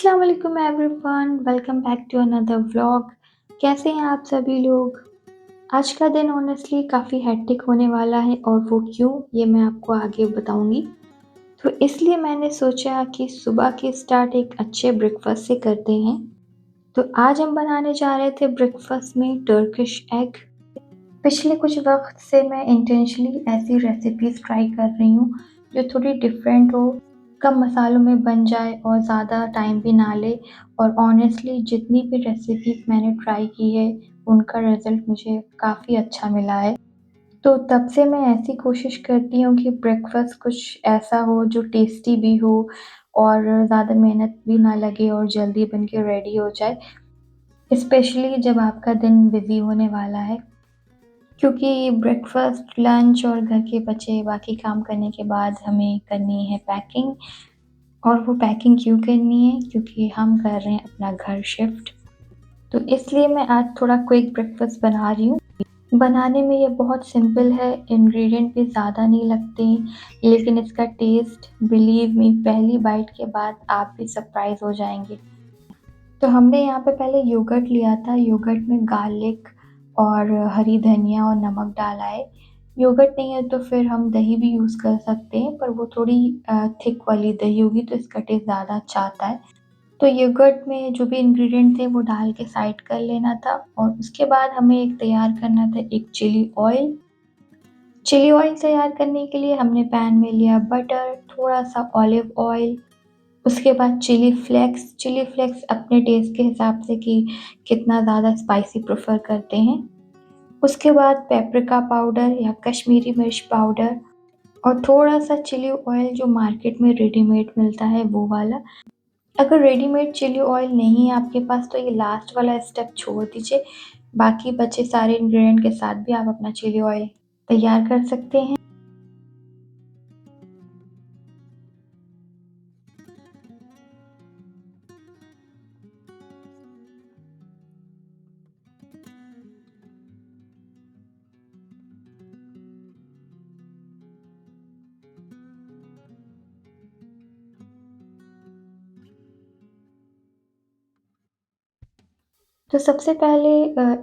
अस्सलाम वालेकुम everyone, welcome back to another vlog. कैसे हैं आप सभी लोग? आज का दिन ऑनेस्टली काफ़ी हेक्टिक होने वाला है और वो क्यों, ये मैं आपको आगे बताऊँगी। तो इसलिए मैंने सोचा कि सुबह की स्टार्ट एक अच्छे ब्रेकफास्ट से करते हैं। तो आज हम बनाने जा रहे थे ब्रेकफास्ट में टर्किश एग। पिछले कुछ वक़्त से मैं इंटेंशनली ऐसी रेसिपीज़ ट्राई कर रही हूँ, जो थोड़ी डिफरेंट हो, कम मसालों में बन जाए और ज़्यादा टाइम भी ना ले। और ऑनेस्टली जितनी भी रेसिपीज़ मैंने ट्राई की है, उनका रिज़ल्ट मुझे काफ़ी अच्छा मिला है। तो तब से मैं ऐसी कोशिश करती हूँ कि ब्रेकफ़ास्ट कुछ ऐसा हो जो टेस्टी भी हो और ज़्यादा मेहनत भी ना लगे और जल्दी बन के रेडी हो जाए, स्पेशली जब आपका दिन बिज़ी होने वाला है। क्योंकि ब्रेकफ़ास्ट, लंच और घर के बचे बाकी काम करने के बाद हमें करनी है पैकिंग। और वो पैकिंग क्यों करनी है? क्योंकि हम कर रहे हैं अपना घर शिफ्ट। तो इसलिए मैं आज थोड़ा क्विक ब्रेकफ़ास्ट बना रही हूँ। बनाने में ये बहुत सिंपल है, इंग्रीडिएंट भी ज़्यादा नहीं लगते, लेकिन इसका टेस्ट बिलीव मी पहली बाइट के बाद आप भी सरप्राइज़ हो जाएँगे। तो हमने यहाँ पे पहले योगर्ट लिया था, योगर्ट में गार्लिक और हरी धनिया और नमक डाला है। योगर्ट नहीं है तो फिर हम दही भी यूज़ कर सकते हैं, पर वो थोड़ी थिक वाली दही होगी तो इसका टेस्ट ज़्यादा अच्छा आता है। तो योगर्ट में जो भी इंग्रीडिएंट थे वो डाल के साइड कर लेना था और उसके बाद हमें एक तैयार करना था एक चिली ऑयल। चिली ऑयल तैयार करने के लिए हमने पैन में लिया बटर, थोड़ा-सा ऑलिव ऑयल, उसके बाद चिली फ्लेक्स अपने टेस्ट के हिसाब से कि कितना ज़्यादा स्पाइसी प्रेफ़र करते हैं। उसके बाद पेपरिका पाउडर या कश्मीरी मिर्च पाउडर और थोड़ा-सा चिली ऑयल जो मार्केट में रेडीमेड मिलता है वो वाला। अगर रेडीमेड चिली ऑयल नहीं है आपके पास तो ये लास्ट वाला स्टेप छोड़ दीजिए। बाकी बचे सारे इंग्रीडिएंट के साथ भी आप अपना चिली ऑयल तैयार कर सकते हैं। तो सबसे पहले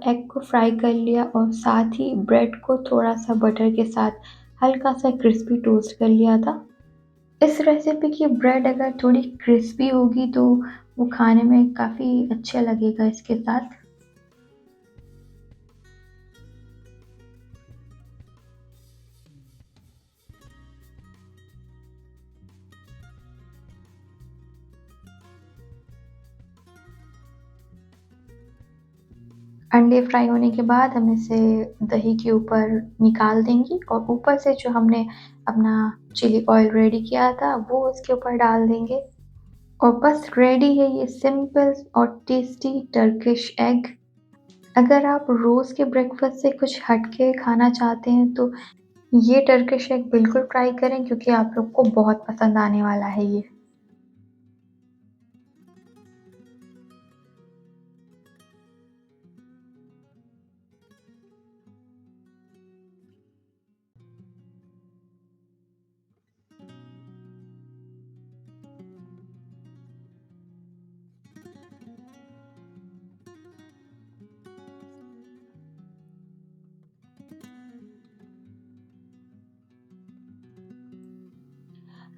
एग को फ्राई कर लिया और साथ ही ब्रेड को थोड़ा-सा बटर के साथ हल्का-सा क्रिस्पी टोस्ट कर लिया था। इस रेसिपी की ब्रेड अगर थोड़ी क्रिस्पी होगी तो वो खाने में काफ़ी अच्छा लगेगा इसके साथ। अंडे फ्राई होने के बाद हम इसे दही के ऊपर निकाल देंगे और ऊपर से जो हमने अपना चिली ऑयल रेडी किया था वो उसके ऊपर डाल देंगे। और बस रेडी है ये सिंपल और टेस्टी टर्किश एग। अगर आप रोज़ के ब्रेकफास्ट से कुछ हट के खाना चाहते हैं तो ये टर्किश एग बिल्कुल ट्राई करें क्योंकि आप लोग को बहुत पसंद आने वाला है ये।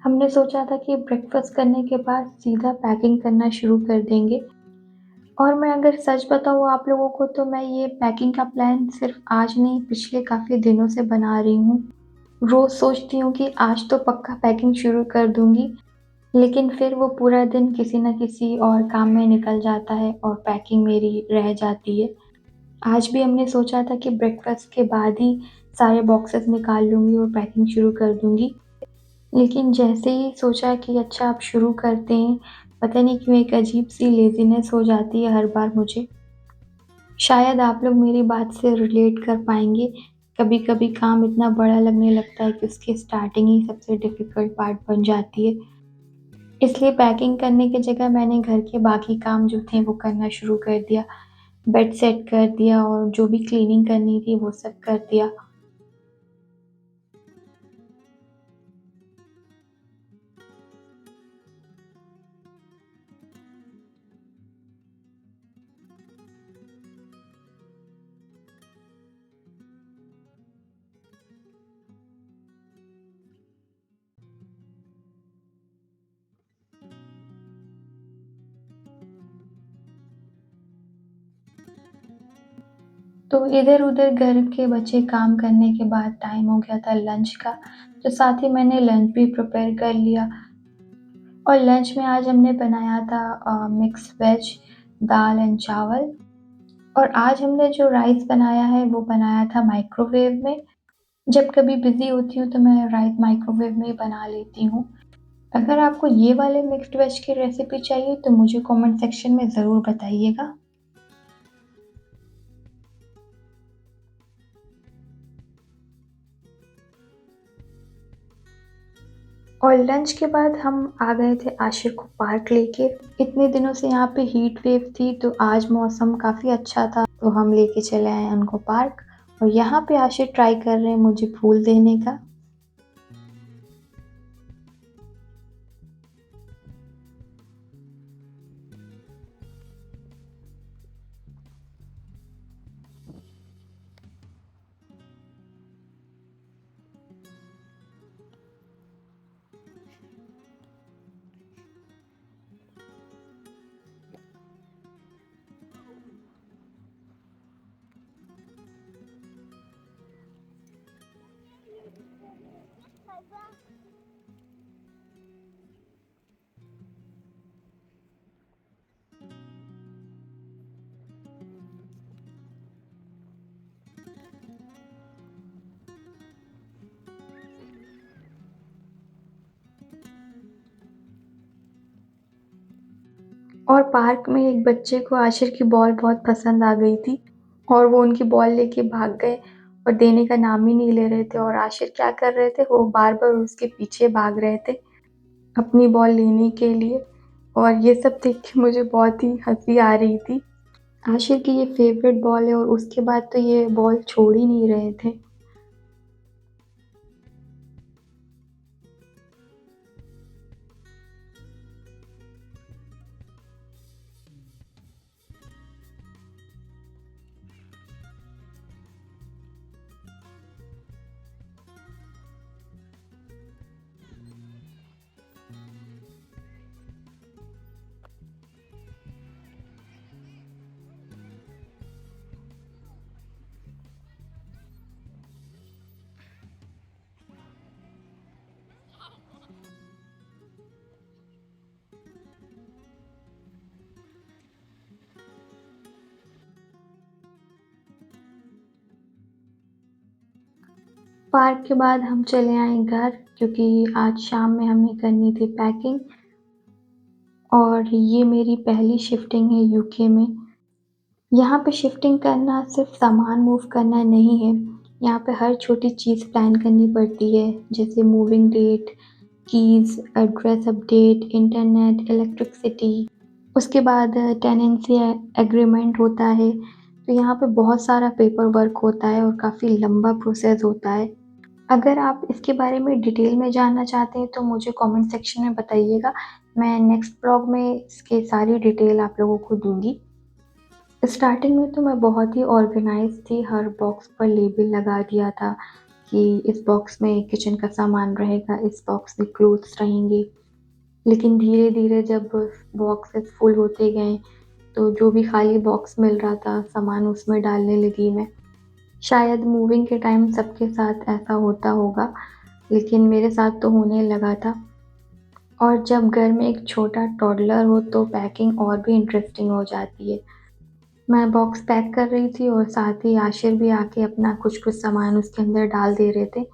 हमने सोचा था कि ब्रेकफास्ट करने के बाद सीधा पैकिंग करना शुरू कर देंगे। और मैं अगर सच बताऊँ आप लोगों को तो मैं ये पैकिंग का प्लान सिर्फ़ आज नहीं पिछले काफ़ी दिनों से बना रही हूँ। रोज़ सोचती हूँ कि आज तो पक्का पैकिंग शुरू कर दूँगी, लेकिन फिर वो पूरा दिन किसी न किसी और काम में निकल जाता है और पैकिंग मेरी रह जाती है। आज भी हमने सोचा था कि ब्रेकफास्ट के बाद ही सारे बॉक्सेस निकाल लूँगी और पैकिंग शुरू कर दूँगी। लेकिन जैसे ही सोचा कि अच्छा अब शुरू करते हैं, पता नहीं क्यों एक अजीब-सी लेज़ीनेस हो जाती है हर बार मुझे। शायद आप लोग मेरी बात से रिलेट कर पाएँगे। कभी-कभी काम इतना बड़ा लगने लगता है कि उसकी स्टार्टिंग ही सबसे डिफ़िकल्ट पार्ट बन जाती है। इसलिए पैकिंग करने की जगह मैंने घर के बाकी काम जो थे वो करना शुरू कर दिया। बेड सेट कर दिया और जो भी क्लीनिंग करनी थी वो सब कर दिया। तो इधर-उधर घर के बचे काम करने के बाद टाइम हो गया था लंच का, तो साथ ही मैंने लंच भी प्रिपेयर कर लिया और लंच में आज हमने बनाया था मिक्स वेज, दाल एंड चावल और आज हमने जो राइस बनाया है वो बनाया था माइक्रोवेव में। जब कभी बिज़ी होती हूँ तो मैं राइस माइक्रोवेव में ही बना लेती हूँ। अगर आपको ये वाले मिक्स्ड वेज की रेसिपी चाहिए तो मुझे कमेंट सेक्शन में ज़रूर बताइएगा। और लंच के बाद हम आ गए थे आशिर को पार्क लेके। इतने दिनों से यहाँ पे हीट वेव थी तो आज मौसम काफ़ी अच्छा था तो हम लेके चले आए उनको पार्क और यहाँ पे आशिर ट्राई कर रहे हैं मुझे फूल देने का। और पार्क में एक बच्चे को आशिर की बॉल बहुत पसंद आ गई थी और वो उनकी बॉल लेके भाग गए और देने का नाम ही नहीं ले रहे थे और आशिर क्या कर रहे थे वो बार-बार उसके पीछे भाग रहे थे अपनी बॉल लेने के लिए और ये सब देख के मुझे बहुत ही हँसी आ रही थी। आशिर की ये फ़ेवरेट बॉल है और उसके बाद तो ये बॉल छोड़ ही नहीं रहे थे। पार्क के बाद हम चले आए घर क्योंकि आज शाम में हमें करनी थी पैकिंग और ये मेरी पहली शिफ्टिंग है यूके में। यहाँ पे शिफ्टिंग करना सिर्फ सामान मूव करना नहीं है, यहाँ पे हर छोटी चीज़ प्लान करनी पड़ती है जैसे moving date, keys, address update, internet, electricity. उसके बाद टेनेंसी एग्रीमेंट होता है, तो यहाँ पे बहुत सारा पेपर वर्क होता है और काफ़ी लंबा प्रोसेस होता है। अगर आप इसके बारे में डिटेल में जानना चाहते हैं तो मुझे कमेंट सेक्शन में बताइएगा, मैं नेक्स्ट ब्लॉग में इसकी सारी डिटेल आप लोगों को दूँगी। स्टार्टिंग में तो मैं बहुत ही ऑर्गेनाइज़ थी, हर बॉक्स पर लेबल लगा दिया था कि इस बॉक्स में किचन का सामान रहेगा, इस बॉक्स में क्लोथ्स रहेंगे। लेकिन धीरे-धीरे जब बॉक्सेस फुल होते गए, तो जो भी खाली बॉक्स मिल रहा था, सामान उसमें डालने लगी मैं। शायद मूविंग के टाइम सबके साथ ऐसा होता होगा, लेकिन मेरे साथ तो होने लगा था। और जब घर में एक छोटा टॉडलर हो तो पैकिंग और भी इंटरेस्टिंग हो जाती है। मैं बॉक्स पैक कर रही थी और साथ ही आशिर भी आके अपना कुछ-कुछ सामान उसके अंदर डाल दे रहे थे।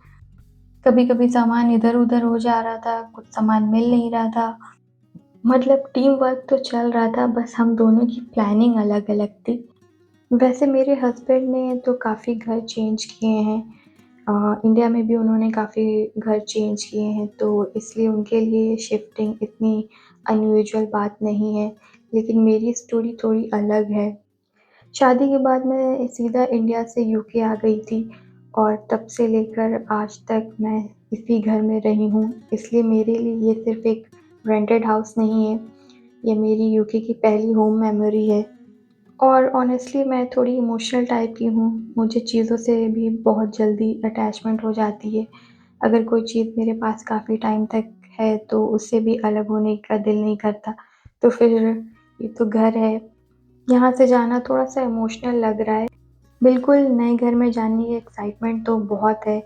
कभी-कभी सामान इधर-उधर हो जा रहा था, कुछ सामान मिल नहीं रहा था। मतलब टीम वर्क तो चल रहा था, बस हम दोनों की प्लानिंग अलग-अलग थी। वैसे मेरे हस्बैंड ने तो काफ़ी घर चेंज किए हैं। इंडिया में भी उन्होंने काफ़ी घर चेंज किए हैं, तो इसलिए उनके लिए शिफ्टिंग इतनी अनयूजुअल बात नहीं है। लेकिन मेरी स्टोरी थोड़ी अलग है। शादी के बाद मैं सीधा इंडिया से यूके आ गई थी और तब से लेकर आज तक मैं इसी घर में रही हूँ। इसलिए मेरे लिए ये सिर्फ़ एक रेंटेड हाउस नहीं है, ये मेरी यूके की पहली होम मेमोरी है। और ऑनेस्टली मैं थोड़ी इमोशनल टाइप की हूँ, मुझे चीज़ों से भी बहुत जल्दी अटैचमेंट हो जाती है। अगर कोई चीज़ मेरे पास काफ़ी टाइम तक है तो उससे भी अलग होने का दिल नहीं करता। तो फिर ये तो घर है, यहाँ से जाना थोड़ा-सा इमोशनल लग रहा है। बिल्कुल, नए घर में जाने की एक्साइटमेंट तो बहुत है।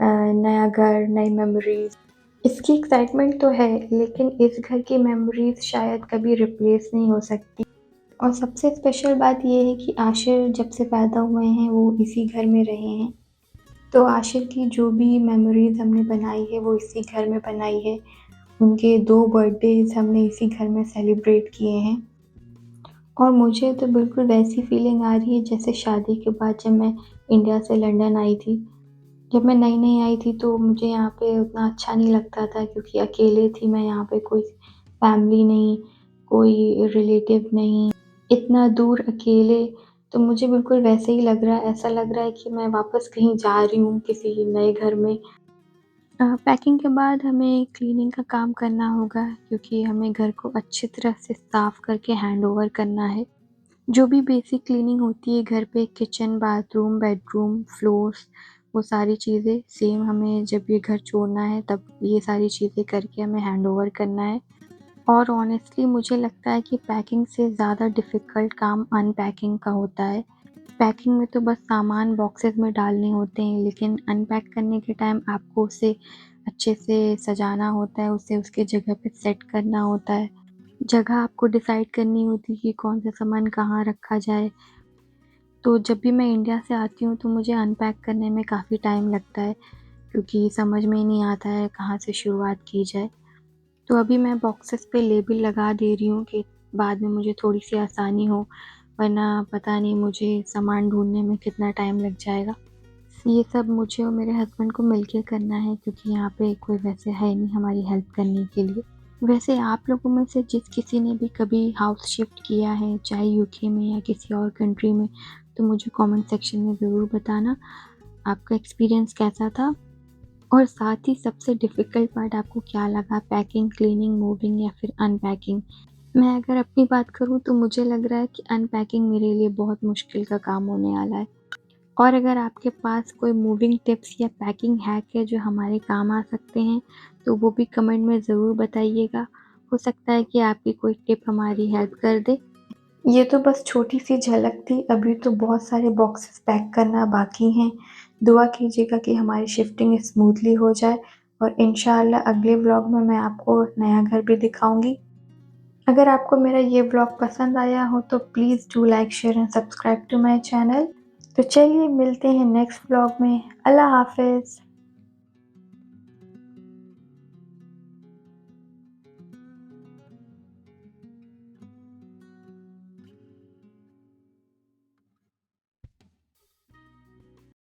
नया घर, नई मेमोरीज़, इसकी एक्साइटमेंट तो है, लेकिन इस घर की मेमोरीज़ शायद कभी रिप्लेस नहीं हो सकती। और सबसे स्पेशल बात ये है कि आशिर जब से पैदा हुए हैं, वो इसी घर में रहे हैं। तो आशिर की जो भी मेमोरीज़ हमने बनाई है, वो इसी घर में बनाई है। उनके 2 बर्थडेज़ हमने इसी घर में सेलिब्रेट किए हैं। और मुझे तो बिल्कुल वैसी फीलिंग आ रही है जैसे शादी के बाद जब मैं इंडिया से लंदन आई थी। जब मैं नई-नई आई थी तो मुझे यहाँ पे उतना अच्छा नहीं लगता था क्योंकि अकेले थी मैं यहाँ पे, कोई फैमिली नहीं, कोई रिलेटिव नहीं, इतना दूर अकेले। तो मुझे बिल्कुल वैसे ही लग रहा है, ऐसा लग रहा है कि मैं वापस कहीं जा रही हूँ किसी नए घर में। पैकिंग के बाद हमें क्लीनिंग का काम करना होगा क्योंकि हमें घर को अच्छी तरह से साफ़ करके हैंडओवर करना है। जो भी बेसिक क्लीनिंग होती है घर पे, किचन, बाथरूम, बेडरूम, फ्लोर्स, वो सारी चीज़ें सेम हमें जब ये घर छोड़ना है तब ये सारी चीज़ें करके हमें हैंडओवर करना है। और ऑनेस्टली मुझे लगता है कि पैकिंग से ज़्यादा डिफ़िकल्ट काम अनपैकिंग का होता है। पैकिंग में तो बस सामान बॉक्सेस में डालने होते हैं, लेकिन अनपैक करने के टाइम आपको उसे अच्छे से सजाना होता है, उसे उसके जगह पे सेट करना होता है। जगह आपको डिसाइड करनी होती है कि कौन-सा सामान कहाँ रखा जाए। तो जब भी मैं इंडिया से आती हूँ तो मुझे अनपैक करने में काफ़ी टाइम लगता है क्योंकि समझ में ही नहीं आता है कहाँ से शुरुआत की जाए। तो अभी मैं बॉक्सेस पे लेबल लगा दे रही हूँ कि बाद में मुझे थोड़ी-सी आसानी हो, वरना पता नहीं मुझे सामान ढूँढने में कितना टाइम लग जाएगा। ये सब मुझे और मेरे हस्बैंड को मिलके करना है क्योंकि यहाँ पे कोई वैसे है नहीं हमारी हेल्प करने के लिए। वैसे आप लोगों में से जिस किसी ने भी कभी हाउस शिफ्ट किया है, चाहे यूके में या किसी और कंट्री में, तो मुझे कमेंट सेक्शन में ज़रूर बताना, आपका एक्सपीरियंस कैसा था? और साथ ही सबसे डिफ़िकल्ट पार्ट आपको क्या लगा, पैकिंग, क्लीनिंग, मूविंग या फिर अनपैकिंग? मैं अगर अपनी बात करूँ तो मुझे लग रहा है कि अनपैकिंग मेरे लिए बहुत मुश्किल का काम होने वाला है। और अगर आपके पास कोई मूविंग टिप्स या पैकिंग हैक है जो हमारे काम आ सकते हैं, तो वो भी कमेंट में ज़रूर बताइएगा। हो सकता है कि आपकी कोई टिप हमारी हेल्प कर दे। ये तो बस छोटी-सी झलक थी, अभी तो बहुत सारे बॉक्सेस पैक करना बाकी हैं। दुआ कीजिएगा कि हमारी शिफ्टिंग स्मूथली हो जाए और इंशाअल्लाह अगले व्लॉग में मैं आपको नया घर भी दिखाऊँगी। अगर आपको मेरा ये व्लॉग पसंद आया हो तो please do like, share and subscribe to my channel. तो चलिए मिलते हैं नेक्स्ट व्लॉग में। अल्लाह हाफ़िज़।